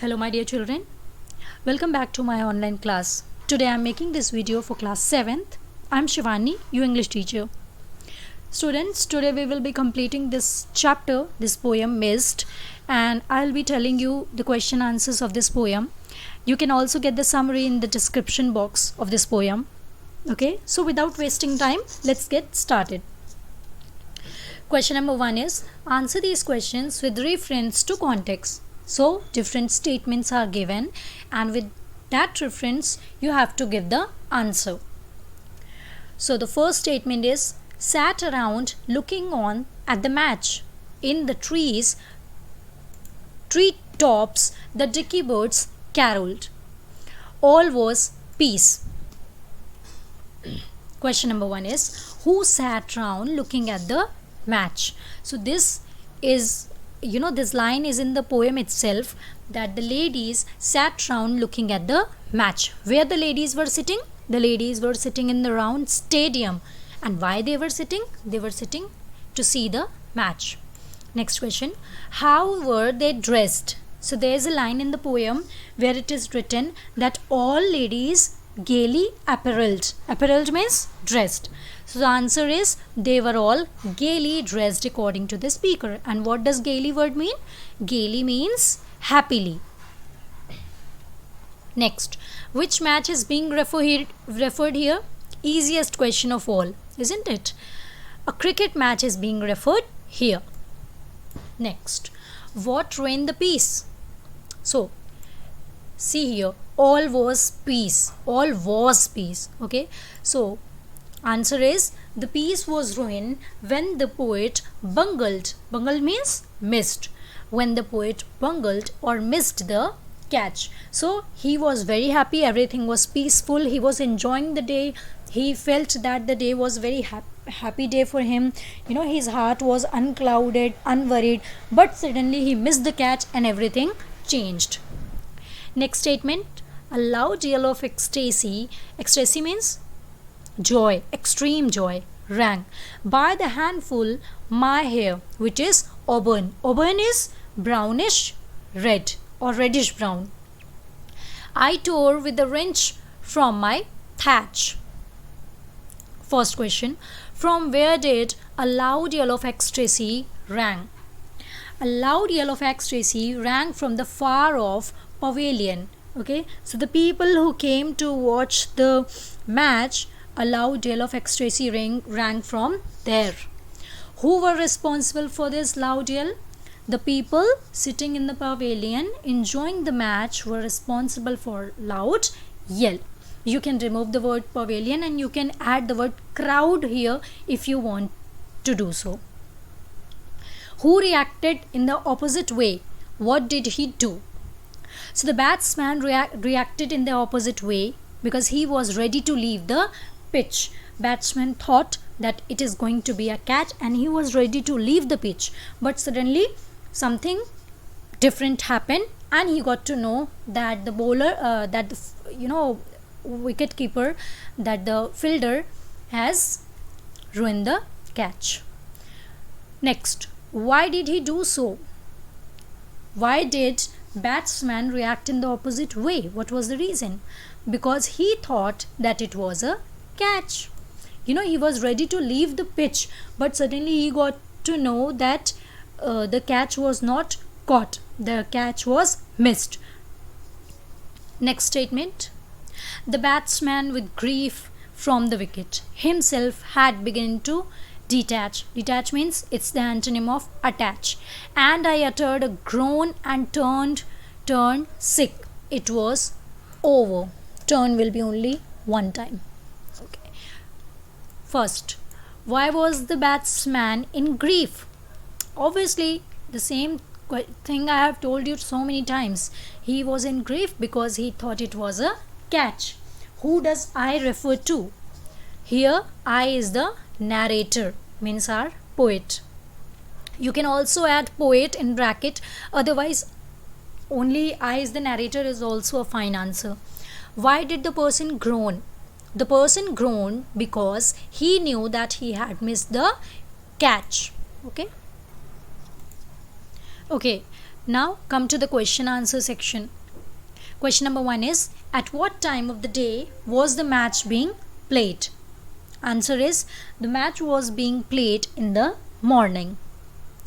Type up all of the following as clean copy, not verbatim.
Hello my dear children, welcome back to my online class. Today I am making this video for class 7th. I am Shivani, your English teacher. Students, today we will be completing this chapter, this poem Mist, and I will be telling you the question answers of this poem. You can also get the summary in the description box of this poem. Okay, so without wasting time, let's get started. Question number 1 is, answer these questions with reference to context. So different statements are given and with that reference you have to give the answer. So the first statement is, sat around looking on at the match. In the tree tops the dicky birds caroled. All was peace. Question number 1 is, who sat round looking at the match? So this is, this line is in the poem itself, that the ladies sat round looking at the match. Where the ladies were sitting? The ladies were sitting in the round stadium. And why they were sitting? They were sitting to see the match. Next question, how were they dressed? So there is a line in the poem where it is written that all ladies gaily apparelled. Apparelled means dressed. So the answer is, they were all gaily dressed according to the speaker. And what does gaily word mean? Gaily means happily. Next, which match is being referred here? Easiest question of all, isn't it? A cricket match is being referred here. Next, what ruined the peace? So see here, all was peace. All was peace. Okay, so answer is, the peace was ruined when the poet bungled. Bungled means missed. When the poet bungled or missed the catch. So he was very happy, everything was peaceful, he was enjoying the day, he felt that the day was very happy day for him. His heart was unclouded, unworried, but suddenly he missed the catch and everything changed. Next statement, a loud yell of ecstasy. Ecstasy means joy, extreme joy, rang. By the handful, my hair, which is auburn. Auburn is brownish red or reddish brown. I tore with a wrench from my thatch. First question, from where did a loud yell of ecstasy rang? A loud yell of ecstasy rang from the far off pavilion. Okay, so the people who came to watch the match, a loud yell of ecstasy rang from there. Who were responsible for this loud yell? The people sitting in the pavilion enjoying the match were responsible for loud yell. You can remove the word pavilion and you can add the word crowd here if you want to do so. Who reacted in the opposite way? What did he do? So the batsman reacted in the opposite way because he was ready to leave the pitch. Batsman thought that it is going to be a catch and he was ready to leave the pitch, but suddenly something different happened and he got to know that the bowler, wicket keeper, that the fielder has ruined the catch. Next, why did he do so? Why did batsman react in the opposite way? What was the reason? Because he thought that it was a catch. He was ready to leave the pitch, but suddenly he got to know that the catch was not caught. The catch was missed. Next statement, the batsman with grief from the wicket himself had begun to detach. Detach means it's the antonym of attach. And I uttered a groan and turned sick. It was over. Turn will be only one time. Okay. First, why was the batsman in grief? Obviously, the same thing I have told you so many times. He was in grief because he thought it was a catch. Who does I refer to? Here, I is the narrator, means our poet. You can also add poet in bracket, otherwise only I is the narrator is also a fine answer. Why did the person groan? The person groaned because he knew that he had missed the catch. Okay, now come to the question answer section. Question number 1 is, at what time of the day was the match being played? Answer is, the match was being played in the morning.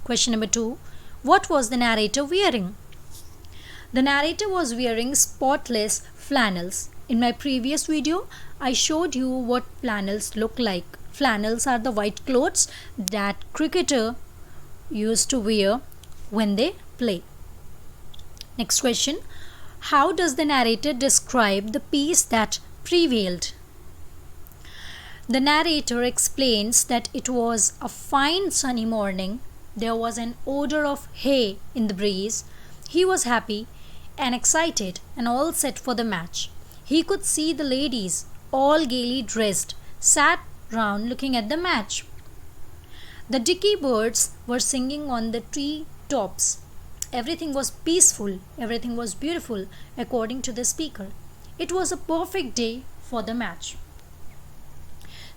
Question number 2, what was the narrator wearing? The narrator was wearing spotless flannels. In my previous video, I showed you what flannels look like. Flannels are the white clothes that cricketer used to wear when they play. Next question, how does the narrator describe the peace that prevailed? The narrator explains that it was a fine sunny morning. There was an odor of hay in the breeze. He was happy and excited and all set for the match. He could see the ladies, all gaily dressed, sat round looking at the match. The dicky birds were singing on the tree tops. Everything was peaceful, everything was beautiful, according to the speaker. It was a perfect day for the match.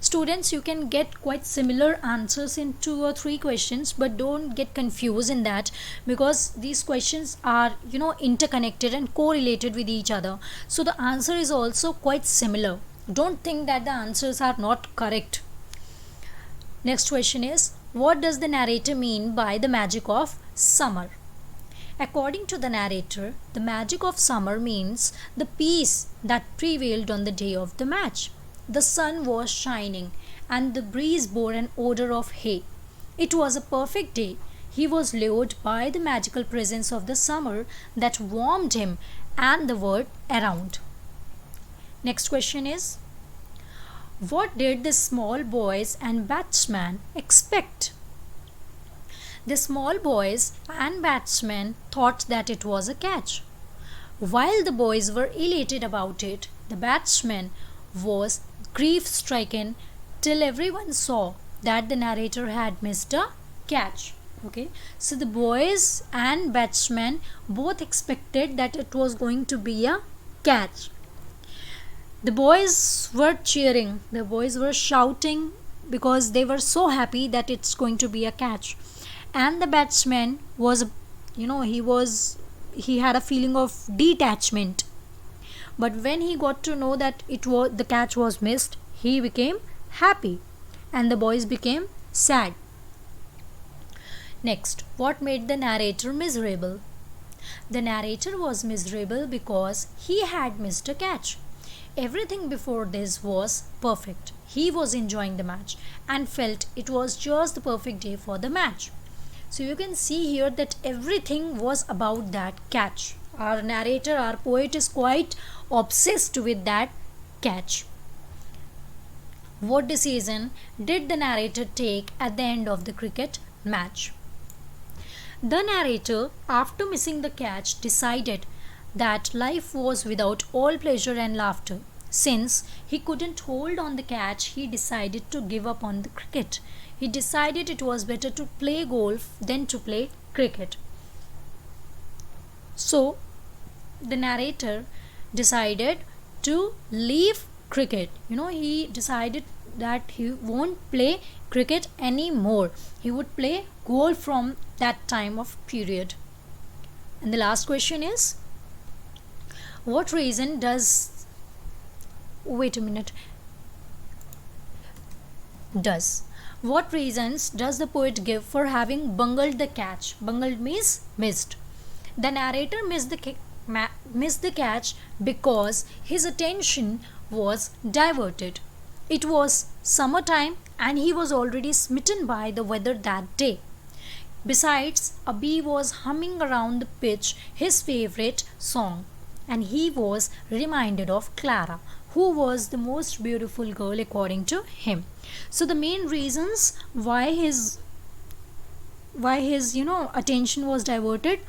Students, you can get quite similar answers in 2 or 3 questions, but don't get confused in that, because these questions are interconnected and correlated with each other. So the answer is also quite similar. Don't think that the answers are not correct. Next question is, what does the narrator mean by the magic of summer? According to the narrator, the magic of summer means the peace that prevailed on the day of the match. The sun was shining and the breeze bore an odor of hay. It was a perfect day. He was lured by the magical presence of the summer that warmed him and the world around. Next question is, what did the small boys and batsmen expect? The small boys and batsmen thought that it was a catch. While the boys were elated about it, the batsman was grief-stricken till everyone saw that the narrator had missed a catch. Okay, so the boys and batsmen both expected that it was going to be a catch. The boys were cheering, the boys were shouting because they were so happy that it's going to be a catch. And the batsman was, he had a feeling of detachment. But when he got to know that the catch was missed, he became happy and the boys became sad. Next, what made the narrator miserable? The narrator was miserable because he had missed a catch. Everything before this was perfect. He was enjoying the match and felt it was just the perfect day for the match. So you can see here that everything was about that catch. Our narrator, our poet is quite obsessed with that catch. What decision did the narrator take at the end of the cricket match? The narrator, after missing the catch, decided that life was without all pleasure and laughter. Since he couldn't hold on the catch, he decided to give up on the cricket. He decided it was better to play golf than to play cricket. So the narrator decided to leave cricket. He decided that he won't play cricket anymore. He would play golf from that time of period. And the last question is, what reason does what reasons does the poet give for having bungled the catch? Bungled means missed. The narrator missed the catch because his attention was diverted. It was summertime and he was already smitten by the weather that day. Besides, a bee was humming around the pitch his favorite song, and he was reminded of Clara, who was the most beautiful girl according to him. So the main reasons why his attention was diverted,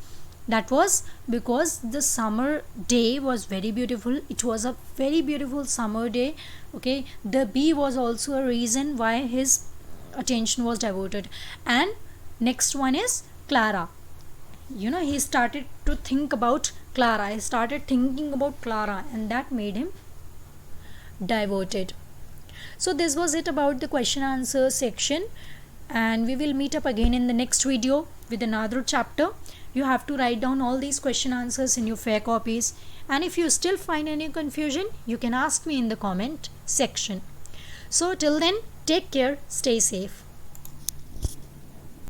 that was because the summer day was very beautiful. It was a very beautiful summer day. Okay, the bee was also a reason why his attention was diverted. And next one is Clara. He started to think about Clara. He started thinking about Clara, and that made him diverted. So this was it about the question answer section, and we will meet up again in the next video. with another chapter. You have to write down all these question answers in your fair copies, and if you still find any confusion, you can ask me in the comment section. So till then, take care, stay safe.